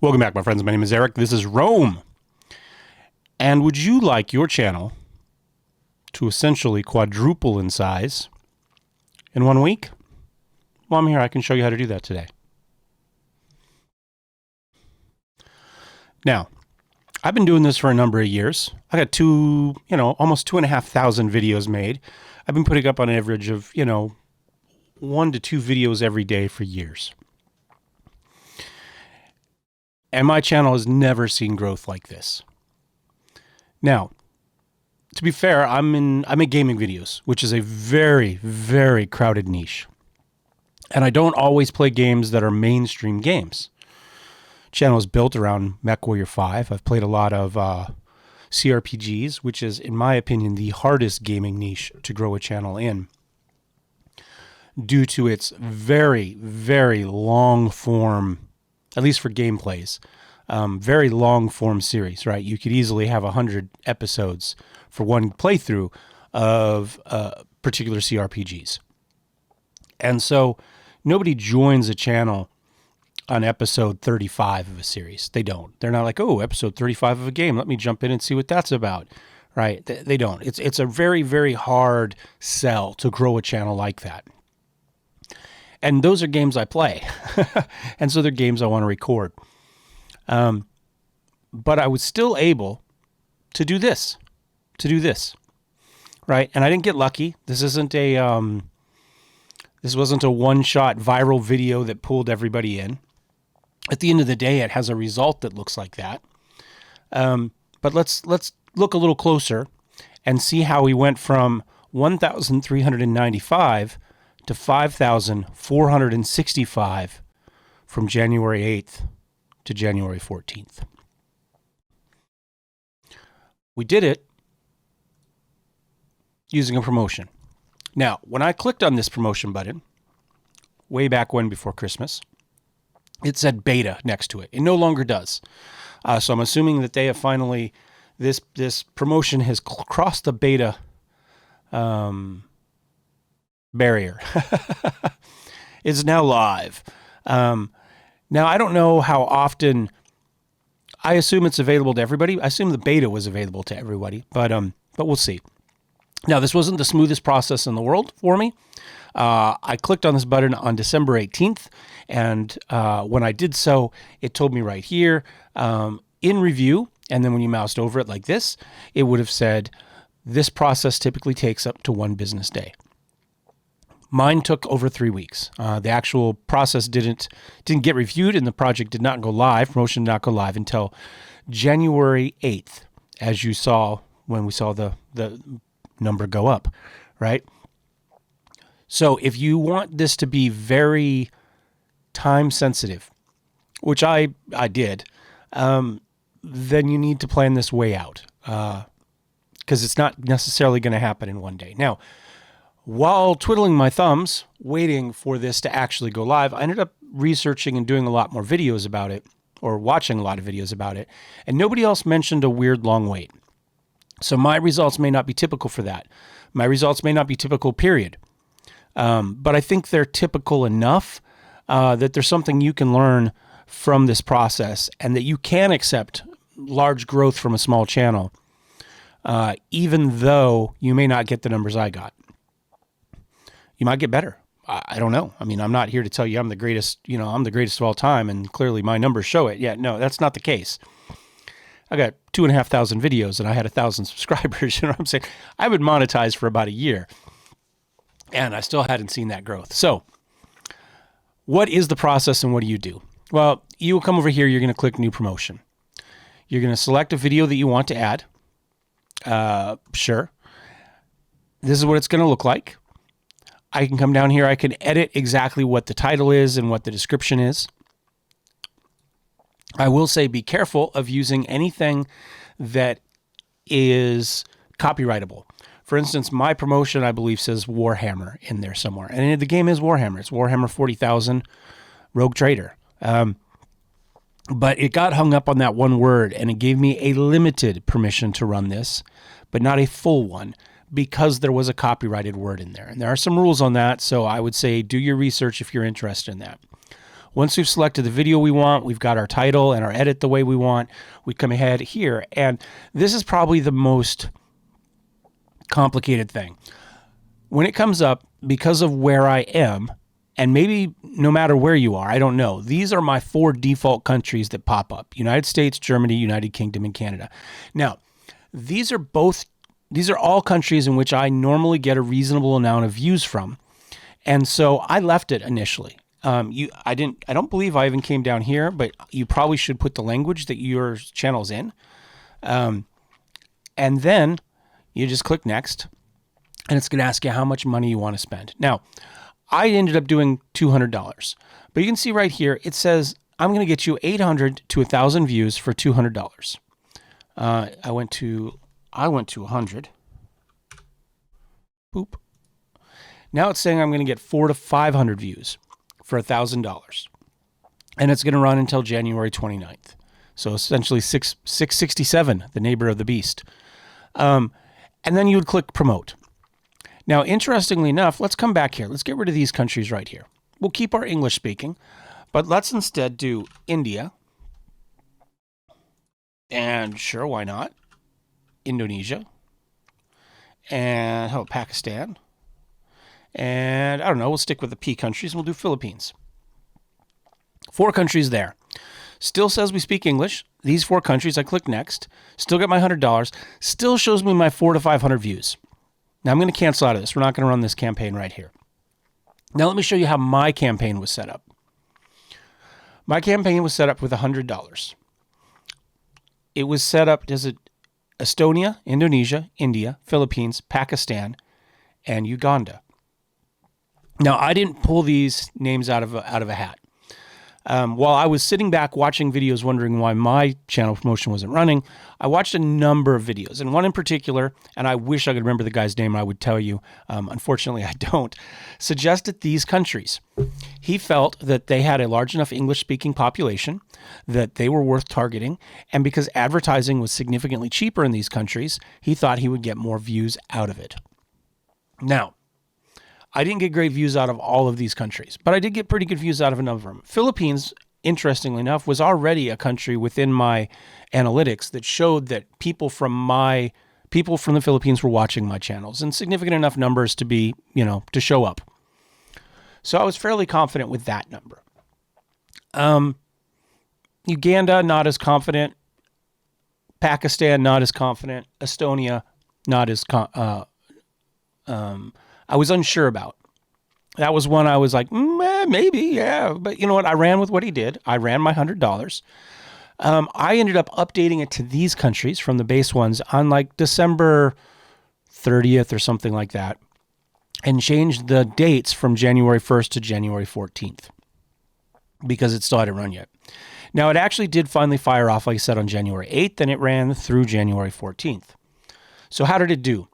Welcome back, my friends. My name is Eric. This is Rome. And would you like your channel to essentially quadruple in size in 1 week? Well, I'm here. I can show you how to do that today. Now, I've been doing this for a number of years. I got almost 2,500 videos made. I've been putting up on an average of, 1 to 2 videos every day for years. And my channel has never seen growth like this. Now, to be fair, I make gaming videos, which is a very, very crowded niche. And I don't always play games that are mainstream games. Channel is built around MechWarrior 5. I've played a lot of CRPGs, which is, in my opinion, the hardest gaming niche to grow a channel in, due to its very, very long form, at least for gameplays, very long form series, right? You could easily have 100 episodes for one playthrough of particular CRPGs. And so nobody joins a channel on episode 35 of a series. They don't. They're not like, oh, episode 35 of a game. Let me jump in and see what that's about, right? They don't. It's a very, very hard sell to grow a channel like that. And those are games I play. And so they're games I want to record. But I was still able to do this, right? And I didn't get lucky. This wasn't a one-shot viral video that pulled everybody in. At the end of the day, it has a result that looks like that. But let's look a little closer and see how we went from 1,395 to 5,465 from January 8th to January 14th. We did it using a promotion. Now, when I clicked on this promotion button, way back when before Christmas, it said beta next to it. It no longer does. So I'm assuming that they have finally, this promotion has crossed the beta barrier. It's now live. Now, I don't know how often. I assume it's available to everybody. I assume the beta was available to everybody, but we'll see. Now, this wasn't the smoothest process in the world for me. I clicked on this button on December 18th, and when I did so, it told me right here, in review, and then when you moused over it like this, it would have said, this process typically takes up to 1 business day. Mine took over 3 weeks. The actual process didn't get reviewed, and the project did not go live. Promotion did not go live until January 8th, as you saw when we saw the number go up, right? So if you want this to be very time sensitive, which I did, then you need to plan this way out, because it's not necessarily going to happen in one day. Now, while twiddling my thumbs, waiting for this to actually go live, I ended up researching and doing a lot more videos about it, or watching a lot of videos about it, and nobody else mentioned a weird long wait. So my results may not be typical for that. My results may not be typical, period. But I think they're typical enough that there's something you can learn from this process, and that you can accept large growth from a small channel, even though you may not get the numbers I got. You might get better. I don't know. I mean, I'm not here to tell you I'm the greatest, I'm the greatest of all time, and clearly my numbers show it. Yeah, no, that's not the case. I got 2,500 videos and I had 1,000 subscribers. You know what I'm saying? I've been monetized for about a year and I still hadn't seen that growth. So what is the process and what do you do? Well, you will come over here. You're going to click new promotion. You're going to select a video that you want to add. Sure. This is what it's going to look like. I can come down here. I can edit exactly what the title is and what the description is. I will say be careful of using anything that is copyrightable. For instance, my promotion, I believe, says Warhammer in there somewhere. And the game is Warhammer. It's Warhammer 40,000 Rogue Trader. But it got hung up on that one word, and it gave me a limited permission to run this, but not a full one, because there was a copyrighted word in there. And there are some rules on that, so I would say do your research if you're interested in that. Once we've selected the video we want, we've got our title and our edit the way we want, we come ahead here. And this is probably the most complicated thing. When it comes up, because of where I am, and maybe no matter where you are, I don't know, these are my 4 default countries that pop up: United States, Germany, United Kingdom, and Canada. Now, these are all countries in which I normally get a reasonable amount of views from. And so I left it initially. I don't believe I even came down here, but you probably should put the language that your channel's in. And then you just click next, and it's going to ask you how much money you want to spend. Now, I ended up doing $200, but you can see right here, it says, I'm going to get you 800 to 1,000 views for $200. I went to 100. Boop. Now it's saying I'm going to get 400 to 500 views for $1,000. And it's going to run until January 29th. So essentially 667, the neighbor of the beast. And then you would click promote. Now, interestingly enough, let's come back here. Let's get rid of these countries right here. We'll keep our English speaking, but let's instead do India. And sure, why not? Indonesia. And how about Pakistan? And I don't know, we'll stick with the P countries and we'll do Philippines. 4 countries there. Still says we speak English. These 4 countries, I click next. Still get my $100. Still shows me my 400 to 500 views. Now I'm going to cancel out of this. We're not going to run this campaign right here. Now let me show you how my campaign was set up. My campaign was set up with $100. It was set up as Estonia, Indonesia, India, Philippines, Pakistan, and Uganda. Now, I didn't pull these names out of a hat. While I was sitting back watching videos wondering why my channel promotion wasn't running, I watched a number of videos, and one in particular, and I wish I could remember the guy's name, I would tell you. Unfortunately, I don't. Suggested these countries. He felt that they had a large enough English-speaking population, that they were worth targeting, and because advertising was significantly cheaper in these countries, he thought he would get more views out of it. Now, I didn't get great views out of all of these countries, but I did get pretty good views out of a number of them. Philippines, interestingly enough, was already a country within my analytics that showed that people from the Philippines were watching my channels in significant enough numbers to be, to show up. So I was fairly confident with that number. Uganda, not as confident. Pakistan, not as confident. Estonia, not as I was unsure about. That was one I was like, maybe, yeah. But you know what? I ran with what he did. I ran my $100. I ended up updating it to these countries from the base ones on like December 30th or something like that, and changed the dates from January 1st to January 14th because it still hadn't run yet. Now, it actually did finally fire off, like I said, on January 8th, and it ran through January 14th. So how did it do?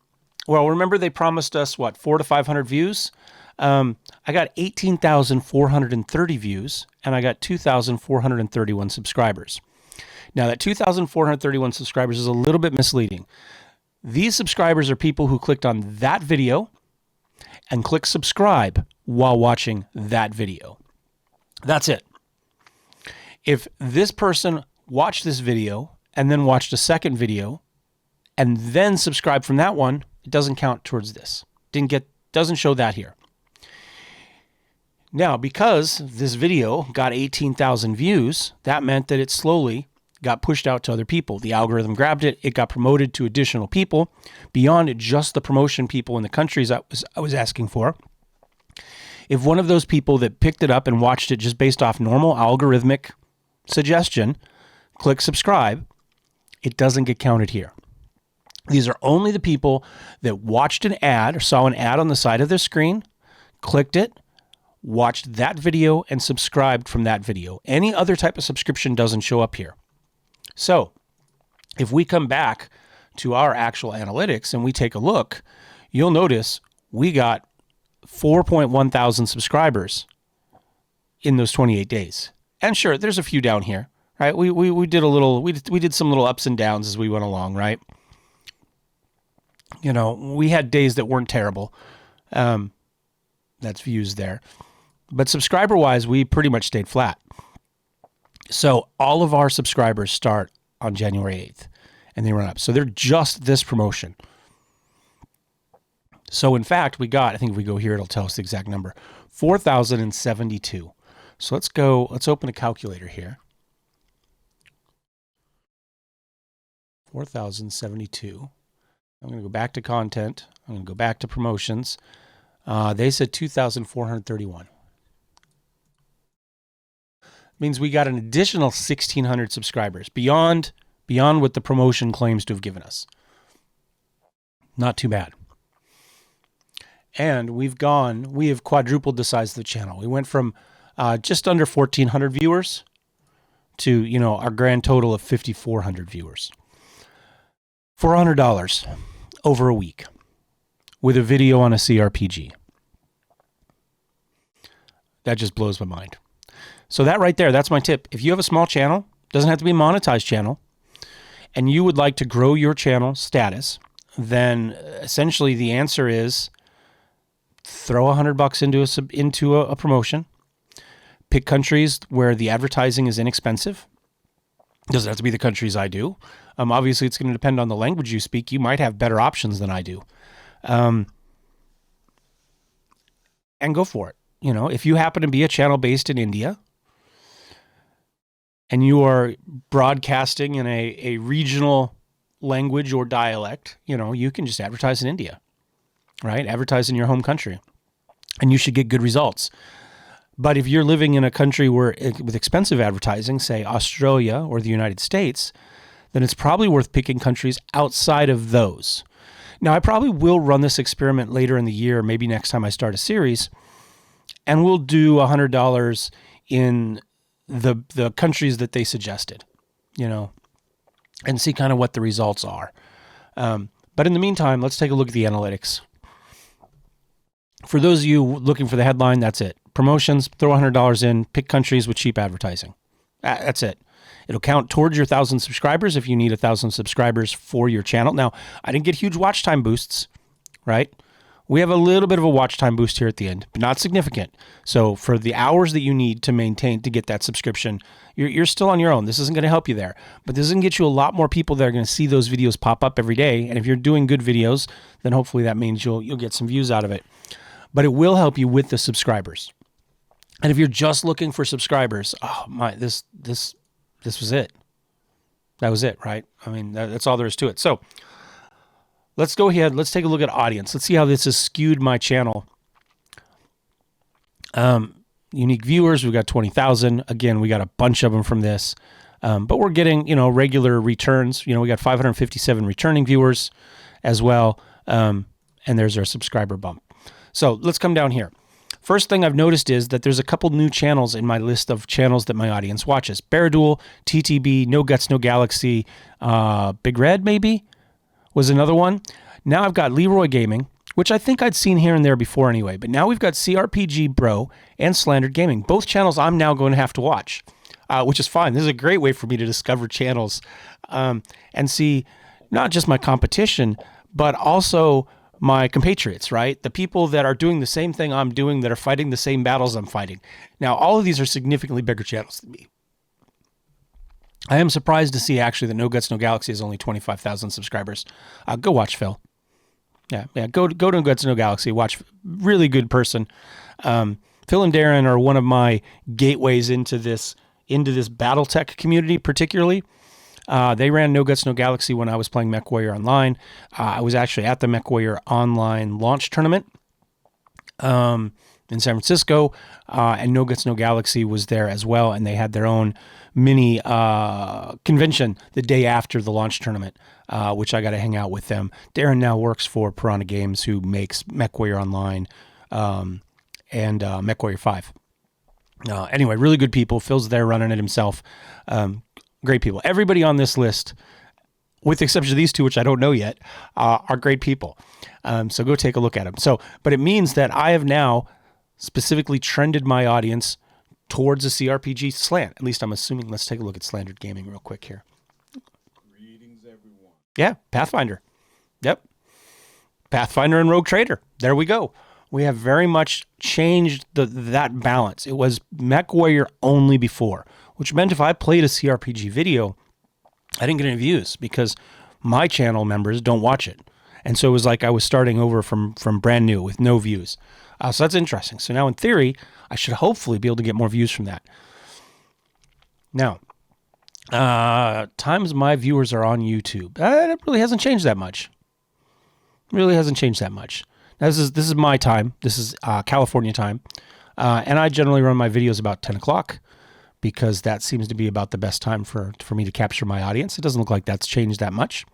Well, remember they promised us, 400 to 500 views? I got 18,430 views, and I got 2,431 subscribers. Now, that 2,431 subscribers is a little bit misleading. These subscribers are people who clicked on that video and clicked subscribe while watching that video. That's it. If this person watched this video and then watched a second video and then subscribed from that one, it doesn't count towards this. Doesn't show that here. Now, because this video got 18,000 views, that meant that it slowly got pushed out to other people. The algorithm grabbed it. It got promoted to additional people beyond just the promotion people in the countries I was asking for. If one of those people that picked it up and watched it just based off normal algorithmic suggestion, click subscribe, it doesn't get counted here. These are only the people that watched an ad or saw an ad on the side of their screen, clicked it, watched that video, and subscribed from that video. Any other type of subscription doesn't show up here. So if we come back to our actual analytics and we take a look, you'll notice we got 4.1 thousand subscribers in those 28 days. And sure, there's a few down here, right? We did some little ups and downs as we went along, right? We had days that weren't terrible. That's views there. But subscriber-wise, we pretty much stayed flat. So all of our subscribers start on January 8th, and they run up. So they're just this promotion. So in fact, we got, I think if we go here, it'll tell us the exact number, 4,072. So let's open a calculator here. 4,072. I'm going to go back to content. I'm going to go back to promotions. They said 2,431. Means we got an additional 1,600 subscribers beyond what the promotion claims to have given us. Not too bad. And we have quadrupled the size of the channel. We went from just under 1,400 viewers to, our grand total of 5,400 viewers. $400 over a week with a video on a CRPG. That just blows my mind. So that right there, that's my tip. If you have a small channel, doesn't have to be a monetized channel, and you would like to grow your channel status, then essentially the answer is throw $100 into a promotion. Pick countries where the advertising is inexpensive. Doesn't have to be the countries I do. Obviously, it's going to depend on the language you speak. You might have better options than I do. And go for it. If you happen to be a channel based in India and you are broadcasting in a regional language or dialect, you can just advertise in India, right? Advertise in your home country, and you should get good results. But if you're living in a country with expensive advertising, say Australia or the United States, then it's probably worth picking countries outside of those. Now, I probably will run this experiment later in the year, maybe next time I start a series, and we'll do $100 in the countries that they suggested, and see kind of what the results are. But in the meantime, let's take a look at the analytics. For those of you looking for the headline, that's it. Promotions, throw $100 in, pick countries with cheap advertising. That's it. It'll count towards your 1,000 subscribers if you need 1,000 subscribers for your channel. Now, I didn't get huge watch time boosts, right? We have a little bit of a watch time boost here at the end, but not significant. So for the hours that you need to maintain to get that subscription, you're still on your own. This isn't going to help you there, but this is going to get you a lot more people that are going to see those videos pop up every day. And if you're doing good videos, then hopefully that means you'll get some views out of it. But it will help you with the subscribers. And if you're just looking for subscribers, oh my, this was it. That was it, right? I mean, that's all there is to it. So let's go ahead. Let's take a look at audience. Let's see how this has skewed my channel. Unique viewers, we've got 20,000. Again, we got a bunch of them from this. But we're getting, regular returns. We got 557 returning viewers as well. And there's our subscriber bump. So let's come down here. First thing I've noticed is that there's a couple new channels in my list of channels that my audience watches. Baraduel, TTB, No Guts, No Galaxy, Big Red maybe was another one. Now I've got Leroy Gaming, which I think I'd seen here and there before anyway. But now we've got CRPG Bro and Slandered Gaming. Both channels I'm now going to have to watch, which is fine. This is a great way for me to discover channels and see not just my competition, but also my compatriots, right? The people that are doing the same thing I'm doing, that are fighting the same battles I'm fighting. Now, all of these are significantly bigger channels than me. I am surprised to see actually that No Guts, No Galaxy has only 25,000 subscribers. Go watch Phil. Yeah. Go to No Guts, No Galaxy. Watch. Really good person. Phil and Darren are one of my gateways into this BattleTech community, particularly. They ran No Guts, No Galaxy when I was playing MechWarrior Online. I was actually at the MechWarrior Online launch tournament in San Francisco, and No Guts, No Galaxy was there as well, and they had their own mini convention the day after the launch tournament, which I got to hang out with them. Darren now works for Piranha Games, who makes MechWarrior Online and MechWarrior 5. Anyway, really good people. Phil's there running it himself. Great people. Everybody on this list, with the exception of these two, which I don't know yet, are great people. So go take a look at them. But it means that I have now specifically trended my audience towards a CRPG slant. At least I'm assuming. Let's take a look at Slandered Gaming real quick here. Greetings, everyone. Yeah, Pathfinder. Yep. Pathfinder and Rogue Trader. There we go. We have very much changed that balance. It was MechWarrior only before, which meant if I played a CRPG video, I didn't get any views because my channel members don't watch it. And so it was like I was starting over from brand new with no views. So that's interesting. So now in theory, I should hopefully be able to get more views from that. Now, times my viewers are on YouTube. It really hasn't changed that much. Really hasn't changed that much. Now, this is my time. This is California time. And I generally run my videos about 10 o'clock because that seems to be about the best time for me to capture my audience. It doesn't look like that's changed that much.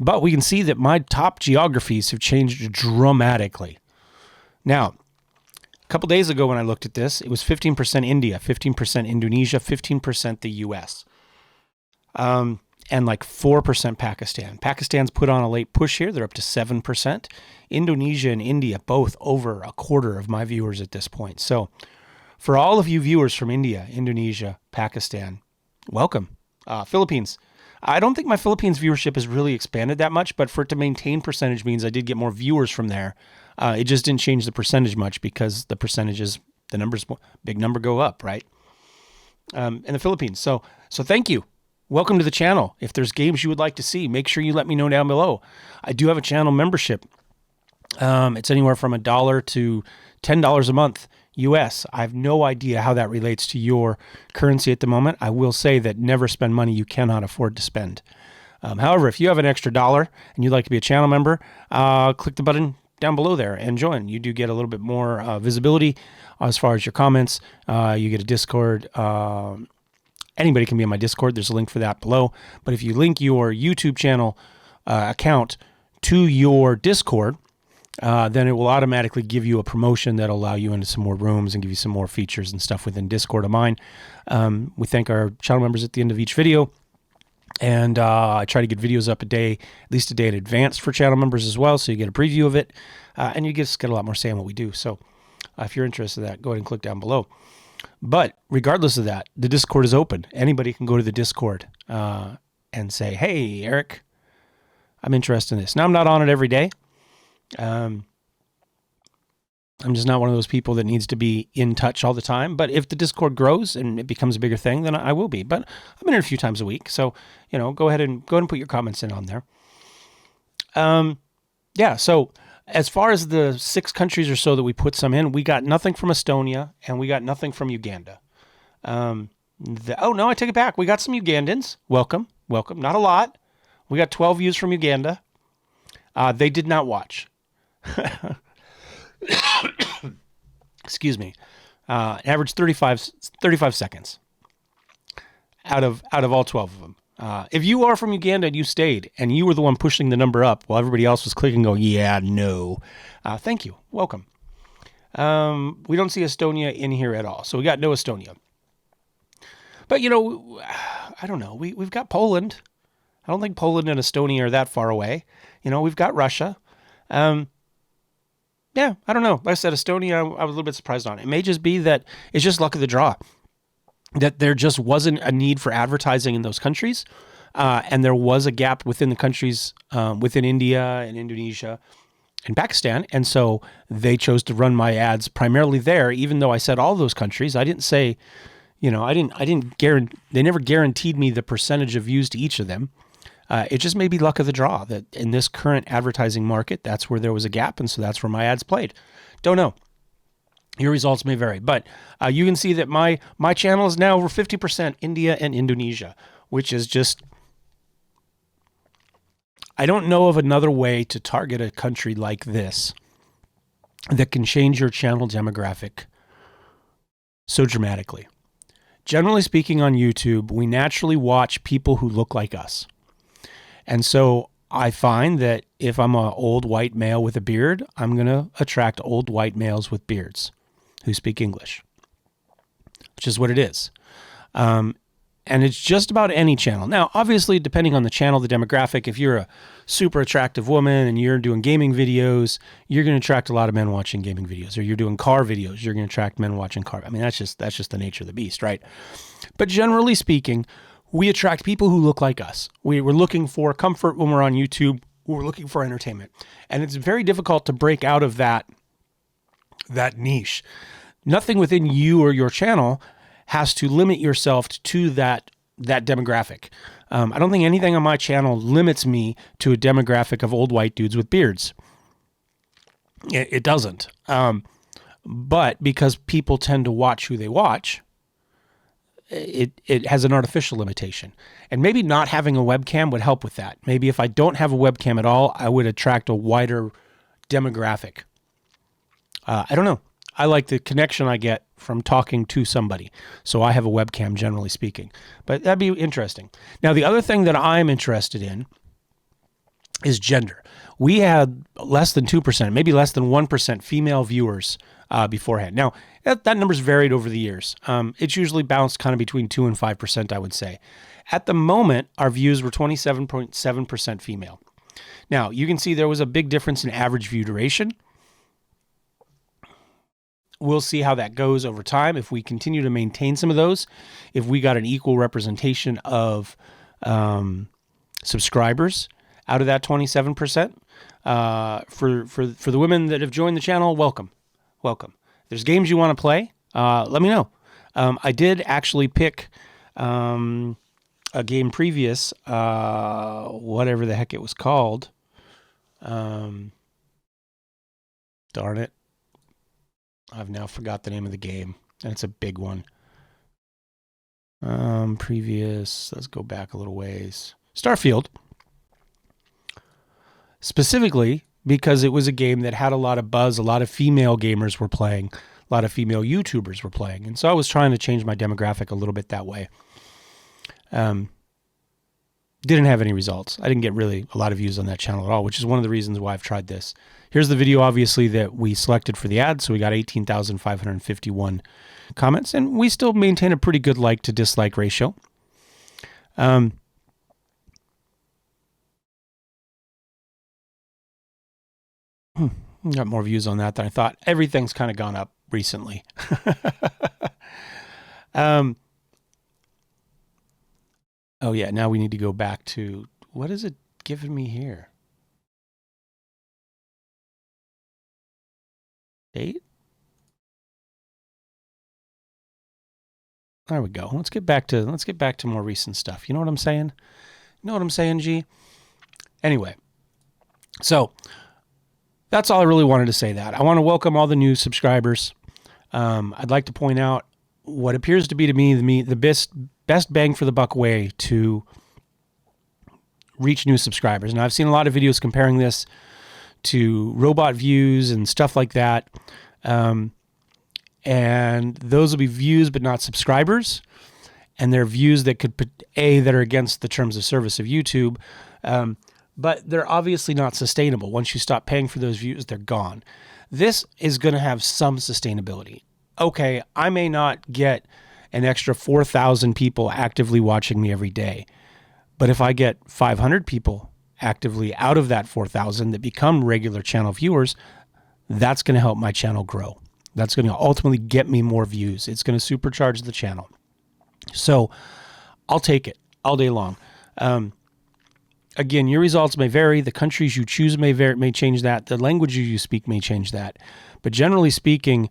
But we can see that my top geographies have changed dramatically. Now, a couple days ago when I looked at this, it was 15% India, 15% Indonesia, 15% the US, and like 4% Pakistan. Pakistan's put on a late push here. They're up to 7%. Indonesia and India, both over a quarter of my viewers at this point. So for all of you viewers from India, Indonesia, Pakistan, welcome. Philippines. I don't think my Philippines viewership has really expanded that much, but for it to maintain percentage means I did get more viewers from there. It just didn't change the percentage much because the percentages, the numbers, big number go up, right? In the Philippines. So thank you. Welcome to the channel. If there's games you would like to see, make sure you let me know down below. I do have a channel membership. It's anywhere from $1 to $10 a month US. I have no idea how that relates to your currency at the moment. I will say that never spend money you cannot afford to spend. However, if you have an extra dollar and you'd like to be a channel member, click the button down below there and join. You do get a little bit more visibility as far as your comments. You get a Discord. Anybody can be on my Discord. There's a link for that below. But if you link your YouTube channel account to your Discord, then it will automatically give you a promotion that'll allow you into some more rooms and give you some more features and stuff within Discord of mine. We thank our channel members at the end of each video. And I try to get videos up at least a day in advance for channel members as well, so you get a preview of it. And you just get a lot more say in what we do. So if you're interested in that, go ahead and click down below. But regardless of that, the Discord is open. Anybody can go to the Discord and say, hey, Eric, I'm interested in this. Now, I'm not on it every day. I'm just not one of those people that needs to be in touch all the time. But if the Discord grows and it becomes a bigger thing, then I will be. But I'm in it a few times a week. So, go ahead and put your comments in on there. Yeah, so as far as the 6 countries or so that we put some in, we got nothing from Estonia and we got nothing from Uganda. Oh, no, I take it back. We got some Ugandans. Welcome. Not a lot. We got 12 views from Uganda. They did not watch. Excuse me. Average 35 seconds out of all 12 of them. If you are from Uganda and you stayed and you were the one pushing the number up while everybody else was clicking going, yeah, no. Thank you. Welcome. We don't see Estonia in here at all. So we got no Estonia. But, I don't know. We've got Poland. I don't think Poland and Estonia are that far away. We've got Russia. Yeah, I don't know. Like I said, Estonia, I was a little bit surprised on it. It may just be that it's just luck of the draw, that there just wasn't a need for advertising in those countries, and there was a gap within the countries, within India and Indonesia and Pakistan, and so they chose to run my ads primarily there, even though I said all those countries. I didn't say, I didn't guarantee, they never guaranteed me the percentage of views to each of them. It just may be luck of the draw that in this current advertising market, that's where there was a gap, and so that's where my ads played. Don't know. Your results may vary, but you can see that my channel is now over 50% India and Indonesia, which is just, I don't know of another way to target a country like this that can change your channel demographic so dramatically. Generally speaking, on YouTube, we naturally watch people who look like us. And so I find that if I'm an old white male with a beard, I'm going to attract old white males with beards who speak English, which is what it is. And it's just about any channel. Now, obviously, depending on the channel, the demographic, if you're a super attractive woman and you're doing gaming videos, you're going to attract a lot of men watching gaming videos. Or you're doing car videos, you're going to attract men watching car. I mean, that's just the nature of the beast, right? But generally speaking, we attract people who look like us. We're looking for comfort when we're on YouTube. We're looking for entertainment. And it's very difficult to break out of that that niche. Nothing within you or your channel has to limit yourself to that demographic. I don't think anything on my channel limits me to a demographic of old white dudes with beards. It doesn't. But because people tend to watch who they watch, it has an artificial limitation. And maybe not having a webcam would help with that. Maybe if I don't have a webcam at all, I would attract a wider demographic. I don't know. I like the connection I get from talking to somebody. So I have a webcam, generally speaking. But that'd be interesting. Now, the other thing that I'm interested in is gender. We had less than 2%, maybe less than 1% female viewers beforehand. Now, that number's varied over the years. It's usually bounced kind of between 2 and 5%, I would say. At the moment, our views were 27.7% female. Now, you can see there was a big difference in average view duration. We'll see how that goes over time. If we continue to maintain some of those, if we got an equal representation of subscribers out of that 27%, for the women that have joined the channel, welcome. If there's games you want to play, let me know. I did actually pick a game previous, whatever the heck it was called. Darn it. I've now forgot the name of the game, and it's a big one. Previous, let's go back a little ways. Starfield. Specifically because it was a game that had a lot of buzz, a lot of female gamers were playing, a lot of female YouTubers were playing. And so I was trying to change my demographic a little bit that way. Didn't have any results. I didn't get really a lot of views on that channel at all, which is one of the reasons why I've tried this. Here's the video, obviously, that we selected for the ad. So we got 18,551 comments, and we still maintain a pretty good like to dislike ratio. Got more views on that than I thought. Everything's kind of gone up recently. Oh yeah, now we need to go back to, what is it giving me here? Date? There we go. Let's get back to more recent stuff. You know what I'm saying? You know what I'm saying, G? Anyway, so that's all I really wanted to say. That I want to welcome all the new subscribers. I'd like to point out what appears to me the best bang for the buck way to reach new subscribers. And I've seen a lot of videos comparing this to robot views and stuff like that. And those will be views but not subscribers. And they're views that could that are against the terms of service of YouTube. But they're obviously not sustainable. Once you stop paying for those views, they're gone. This is going to have some sustainability. Okay, I may not get an extra 4,000 people actively watching me every day, but if I get 500 people actively out of that 4,000 that become regular channel viewers, that's going to help my channel grow. That's going to ultimately get me more views. It's going to supercharge the channel. So I'll take it all day long. Again, your results may vary. The countries you choose may change that. The languages you speak may change that. But generally speaking,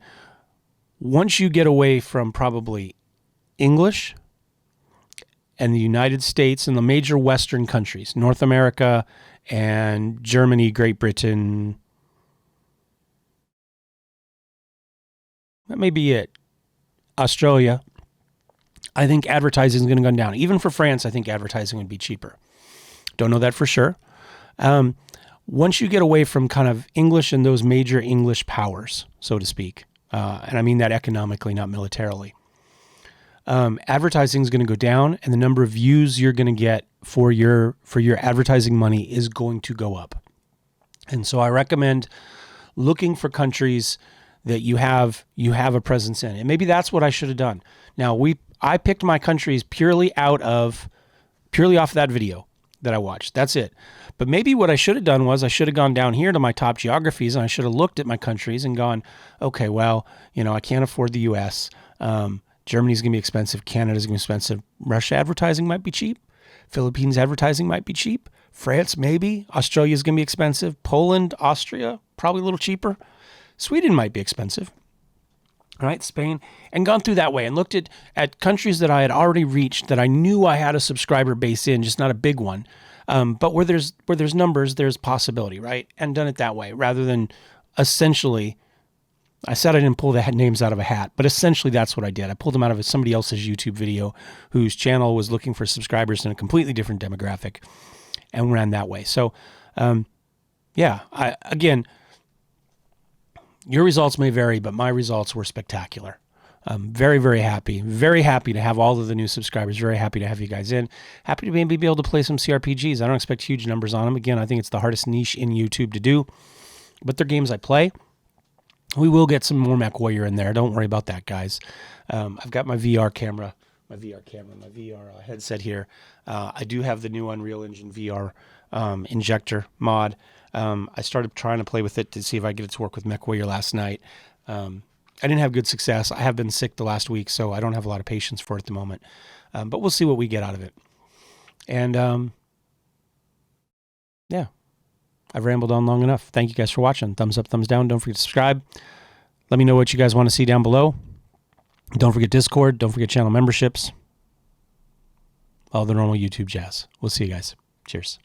once you get away from probably English and the United States and the major Western countries, North America and Germany, Great Britain, that may be it. Australia, I think advertising is going to go down. Even for France, I think advertising would be cheaper. Don't know that for sure. Once you get away from kind of English and those major English powers, so to speak, and I mean that economically, not militarily, advertising is going to go down, and the number of views you're going to get for your advertising money is going to go up. And so I recommend looking for countries that you have a presence in, and maybe that's what I should have done. Now I picked my countries purely off that video that I watched. That's it. But maybe what I should have done was I should have gone down here to my top geographies, and I should have looked at my countries and gone, okay, well, I can't afford the US. Germany's going to be expensive. Canada's going to be expensive. Russia advertising might be cheap. Philippines advertising might be cheap. France, maybe. Australia's going to be expensive. Poland, Austria, probably a little cheaper. Sweden might be expensive. All right, Spain, and gone through that way and looked at countries that I had already reached that I knew I had a subscriber base in, just not a big one. But where there's numbers, there's possibility, right? And done it that way rather than essentially, I said I didn't pull the names out of a hat, but essentially that's what I did. I pulled them out of somebody else's YouTube video whose channel was looking for subscribers in a completely different demographic and ran that way. So, yeah, again, your results may vary, but my results were spectacular. I'm very, very happy to have all of the new subscribers. Very happy to have you guys in. Happy to maybe be able to play some CRPGs. I don't expect huge numbers on them. Again, I think it's the hardest niche in YouTube to do, but they're games I play. We will get some more MechWarrior in there. Don't worry about that, guys. I've got my VR camera, my VR headset here. I do have the new Unreal Engine VR injector mod. I started trying to play with it to see if I get it to work with MechWarrior last night. I didn't have good success. I have been sick the last week, so I don't have a lot of patience for it at the moment. But we'll see what we get out of it. And yeah, I've rambled on long enough. Thank you guys for watching. Thumbs up, thumbs down. Don't forget to subscribe. Let me know what you guys want to see down below. Don't forget Discord. Don't forget channel memberships. All the normal YouTube jazz. We'll see you guys. Cheers.